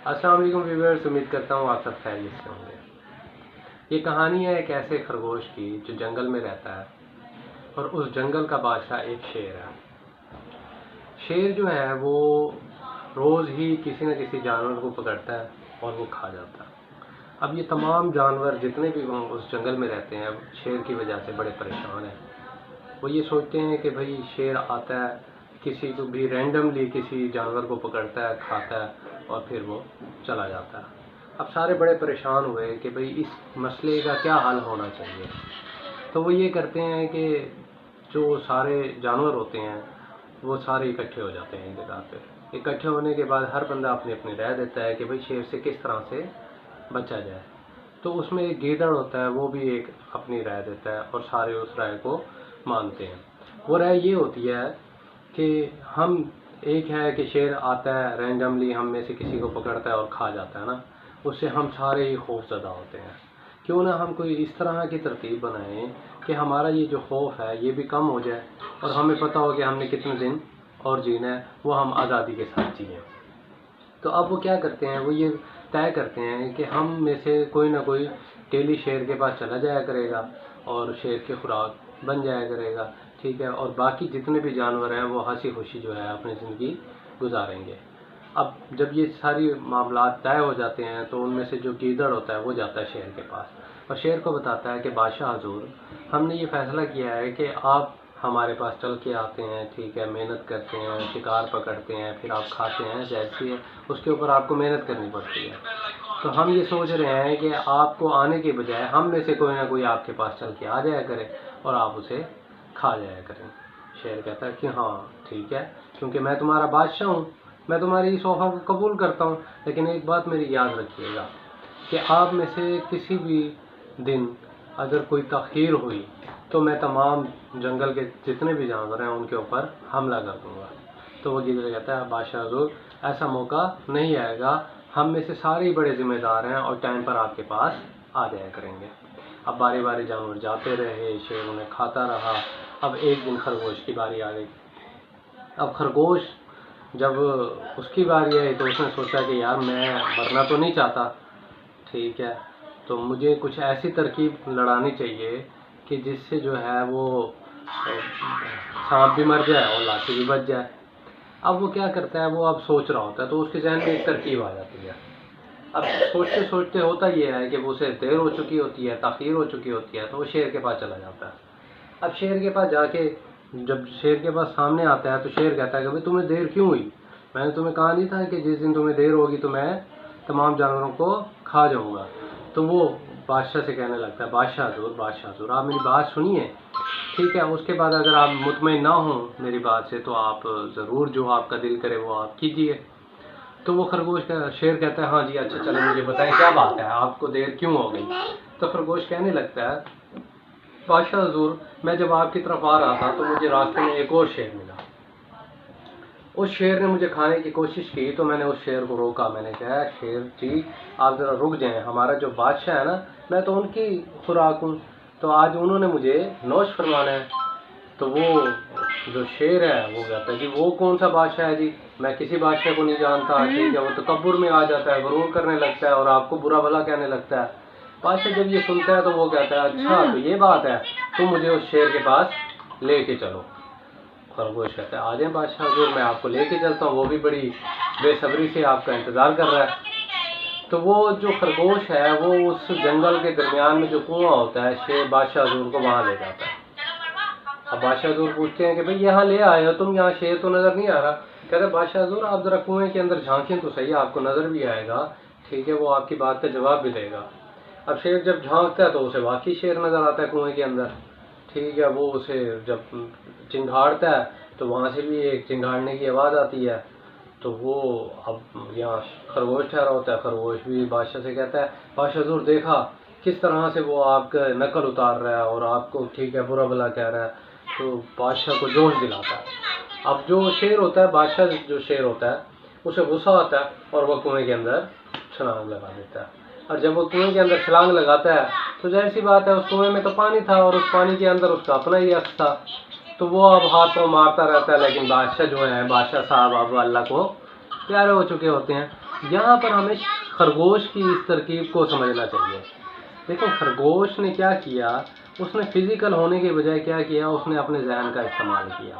السلام علیکم ویورز، امید کرتا ہوں آپ سب خیریت سے ہوں گے۔ یہ کہانی ہے ایک ایسے خرگوش کی جو جنگل میں رہتا ہے اور اس جنگل کا بادشاہ ایک شیر ہے۔ شیر جو ہے وہ روز ہی کسی نہ کسی جانور کو پکڑتا ہے اور وہ کھا جاتا ہے۔ اب یہ تمام جانور جتنے بھی اس جنگل میں رہتے ہیں شیر کی وجہ سے بڑے پریشان ہیں۔ وہ یہ سوچتے ہیں کہ بھائی شیر آتا ہے، کسی کو بھی رینڈملی کسی جانور کو پکڑتا ہے، کھاتا ہے اور پھر وہ چلا جاتا ہے۔ اب سارے بڑے پریشان ہوئے کہ بھئی اس مسئلے کا کیا حل ہونا چاہیے۔ تو وہ یہ کرتے ہیں کہ جو سارے جانور ہوتے ہیں وہ سارے اکٹھے ہو جاتے ہیں ایک جگہ پہ۔ اکٹھے ہونے کے بعد ہر بندہ اپنی اپنی رائے دیتا ہے کہ بھئی شیر سے کس طرح سے بچا جائے۔ تو اس میں ایک گیدڑ ہوتا ہے، وہ بھی ایک اپنی رائے دیتا ہے اور سارے اس رائے کو مانتے ہیں۔ وہ رائے یہ ہوتی ہے کہ ہم ایک ہے کہ شیر آتا ہے رینڈملی ہم میں سے کسی کو پکڑتا ہے اور کھا جاتا ہے نا، اس سے ہم سارے ہی خوف زدہ ہوتے ہیں۔ کیوں نہ ہم کوئی اس طرح کی ترتیب بنائیں کہ ہمارا یہ جو خوف ہے یہ بھی کم ہو جائے اور ہمیں پتہ ہو کہ ہم نے کتنے دن اور جینا ہے، وہ ہم آزادی کے ساتھ جئیں۔ تو اب وہ کیا کرتے ہیں، وہ یہ طے کرتے ہیں کہ ہم میں سے کوئی نہ کوئی ڈیلی شیر کے پاس چلا جایا کرے گا اور شیر کی خوراک بن جایا کرے گا، ٹھیک ہے، اور باقی جتنے بھی جانور ہیں وہ ہنسی خوشی جو ہے اپنی زندگی گزاریں گے۔ اب جب یہ ساری معاملات طے ہو جاتے ہیں تو ان میں سے جو گیدڑ ہوتا ہے وہ جاتا ہے شیر کے پاس اور شیر کو بتاتا ہے کہ بادشاہ حضور، ہم نے یہ فیصلہ کیا ہے کہ آپ ہمارے پاس چل کے آتے ہیں، ٹھیک ہے، محنت کرتے ہیں، شکار پکڑتے ہیں، پھر آپ کھاتے ہیں، جیسی ہے اس کے اوپر آپ کو محنت کرنی پڑتی ہے۔ تو ہم یہ سوچ رہے ہیں کہ آپ کو آنے کے بجائے ہم میں سے کوئی نہ کوئی آپ کے پاس چل کے آ جایا کرے اور آپ اسے کھا جایا کریں۔ شیر کہتا ہے کہ ہاں ٹھیک ہے، کیونکہ میں تمہارا بادشاہ ہوں، میں تمہاری اس آفر کو قبول کرتا ہوں، لیکن ایک بات میری یاد رکھیے گا کہ آپ میں سے کسی بھی دن اگر کوئی تاخیر ہوئی تو میں تمام جنگل کے جتنے بھی جانور ہیں ان کے اوپر حملہ کر دوں گا۔ تو وہ گیدڑ کہتا ہے بادشاہ حضور ایسا موقع نہیں آئے گا، ہم میں سے سارے بڑے ذمہ دار ہیں اور ٹائم پر آپ کے پاس آ جایا کریں گے۔ اب باری باری جانور جاتے رہے، شیر انہیں کھاتا رہا۔ اب ایک دن خرگوش کی باری آ گئی۔ اب خرگوش جب اس کی باری آئی تو اس نے سوچا کہ یار میں مرنا تو نہیں چاہتا، ٹھیک ہے، تو مجھے کچھ ایسی ترکیب لڑانی چاہیے کہ جس سے جو ہے وہ سانپ بھی مر جائے اور لاٹھی بھی بچ جائے۔ اب وہ کیا کرتا ہے، وہ اب سوچ رہا ہوتا ہے تو اس کے ذہن میں ایک ترکیب آ جاتی ہے۔ اب سوچتے سوچتے ہوتا یہ ہے کہ وہ اسے دیر ہو چکی ہوتی ہے، تاخیر ہو چکی ہوتی ہے، تو وہ شیر کے پاس چلا جاتا ہے۔ اب شیر کے پاس جا کے جب شیر کے پاس سامنے آتا ہے تو شیر کہتا ہے کہ بھئی تمہیں دیر کیوں ہوئی؟ میں نے تمہیں کہا نہیں تھا کہ جس دن تمہیں دیر ہوگی تو میں تمام جانوروں کو کھا جاؤں گا۔ تو وہ بادشاہ سے کہنے لگتا ہے بادشاہ حضور آپ میری بات سنیے، ٹھیک ہے، اس کے بعد اگر آپ مطمئن نہ ہوں میری بات سے تو آپ ضرور جو آپ کا دل کرے وہ آپ کیجیے۔ تو وہ شیر کہتا ہے ہاں جی اچھا چلیں مجھے بتائیں کیا بات ہے، آپ کو دیر کیوں ہو گئی؟ تو خرگوش کہنے لگتا ہے بادشاہ حضور میں جب آپ کی طرف آ رہا تھا تو مجھے راستے میں ایک اور شیر ملا۔ اس شیر نے مجھے کھانے کی کوشش کی تو میں نے اس شیر کو روکا، میں نے کہا شیر جی آپ ذرا رک جائیں، ہمارا جو بادشاہ ہے نا میں تو ان کی خوراک ہوں، تو آج انہوں نے مجھے نوش فرمانا ہے۔ تو وہ جو شیر ہے وہ کہتا ہے جی وہ کون سا بادشاہ ہے جی، میں کسی بادشاہ کو نہیں جانتا، ٹھیک ہے، وہ تکبر میں آ جاتا ہے، غرور کرنے لگتا ہے اور آپ کو برا بھلا کہنے لگتا ہے۔ بادشاہ جب یہ سنتا ہے تو وہ کہتا ہے اچھا تو یہ بات ہے، تم مجھے اس شیر کے پاس لے کے چلو۔ خرگوش کہتا ہے آ جائیں بادشاہ حضور میں آپ کو لے کے چلتا ہوں، وہ بھی بڑی بے صبری سے آپ کا انتظار کر رہا ہے۔ تو وہ جو خرگوش ہے وہ اس جنگل کے درمیان میں جو کنواں ہوتا ہے شیر بادشاہ حضور کو وہاں لے جاتا ہے۔ اب بادشاہ حضور پوچھتے ہیں کہ بھئی یہاں لے آئے ہو تم، یہاں شیر تو نظر نہیں آ رہا۔ کہتے ہیں بادشاہ حضور آپ ذرا کنویں کے اندر جھانکیں تو صحیح، آپ کو نظر بھی آئے گا، ٹھیک ہے، وہ آپ کی بات کا جواب بھی دے گا۔ اب شیر جب جھانکتا ہے تو اسے واقعی شیر نظر آتا ہے کنویں کے اندر، ٹھیک ہے، وہ اسے جب چنگھاڑتا ہے تو وہاں سے بھی ایک چنگھاڑنے کی آواز آتی ہے۔ تو وہ اب یہاں خرگوش ٹھہرا ہوتا ہے، خرگوش بھی بادشاہ سے کہتا ہے بادشاہ حضور دیکھا کس طرح سے وہ آپ کا نقل اتار رہا ہے اور آپ کو ٹھیک ہے برا بھلا کہہ رہا ہے۔ تو بادشاہ کو جوش دلاتا ہے۔ اب جو شیر ہوتا ہے، بادشاہ جو شیر ہوتا ہے اسے غصہ آتا ہے اور وہ کنویں کے اندر چھلانگ لگا دیتا ہے۔ اور جب وہ کنویں کے اندر چھلانگ لگاتا ہے تو ظاہر سی بات ہے اس کنویں میں تو پانی تھا اور اس پانی کے اندر اس کا اپنا ہی عکس تھا، تو وہ اب ہاتھ پاؤں مارتا رہتا ہے، لیکن بادشاہ جو ہے، بادشاہ صاحب اب اللہ کو پیارے ہو چکے ہوتے ہیں، یہاں پر ہمیں خرگوش کی اس ترکیب کو سمجھنا چاہیے. دیکھیں خرگوش نے کیا کیا، اس نے فزیکل ہونے کے بجائے کیا کیا، اس نے اپنے ذہن کا استعمال کیا.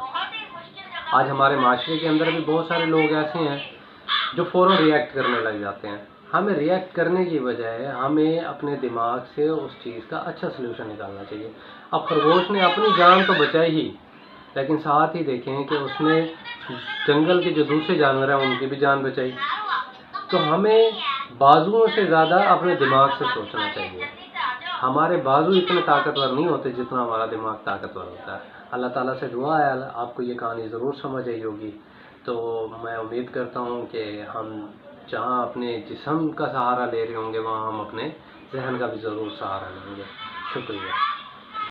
آج ہمارے معاشرے کے اندر بھی بہت سارے لوگ ایسے ہیں جو فوراً ریئیکٹ کرنے لگ جاتے ہیں. ہمیں ریئیکٹ کرنے کی بجائے ہمیں اپنے دماغ سے اس چیز کا اچھا سلوشن نکالنا چاہیے. اب خرگوش نے اپنی جان تو بچائی ہی، لیکن ساتھ ہی دیکھیں کہ اس نے جنگل کے جو دوسرے جانور ہیں ان کی بھی جان بچائی. تو ہمیں بازوؤں سے زیادہ اپنے دماغ سے سوچنا چاہیے. ہمارے بازو اتنے طاقتور نہیں ہوتے جتنا ہمارا دماغ طاقتور ہوتا ہے. اللہ تعالیٰ سے دعا ہے آپ کو یہ کہانی ضرور سمجھ آئی ہوگی. تو میں امید کرتا ہوں کہ ہم جہاں اپنے جسم کا سہارا لے رہے ہوں گے وہاں ہم اپنے ذہن کا بھی ضرور سہارا لیں گے. شکریہ.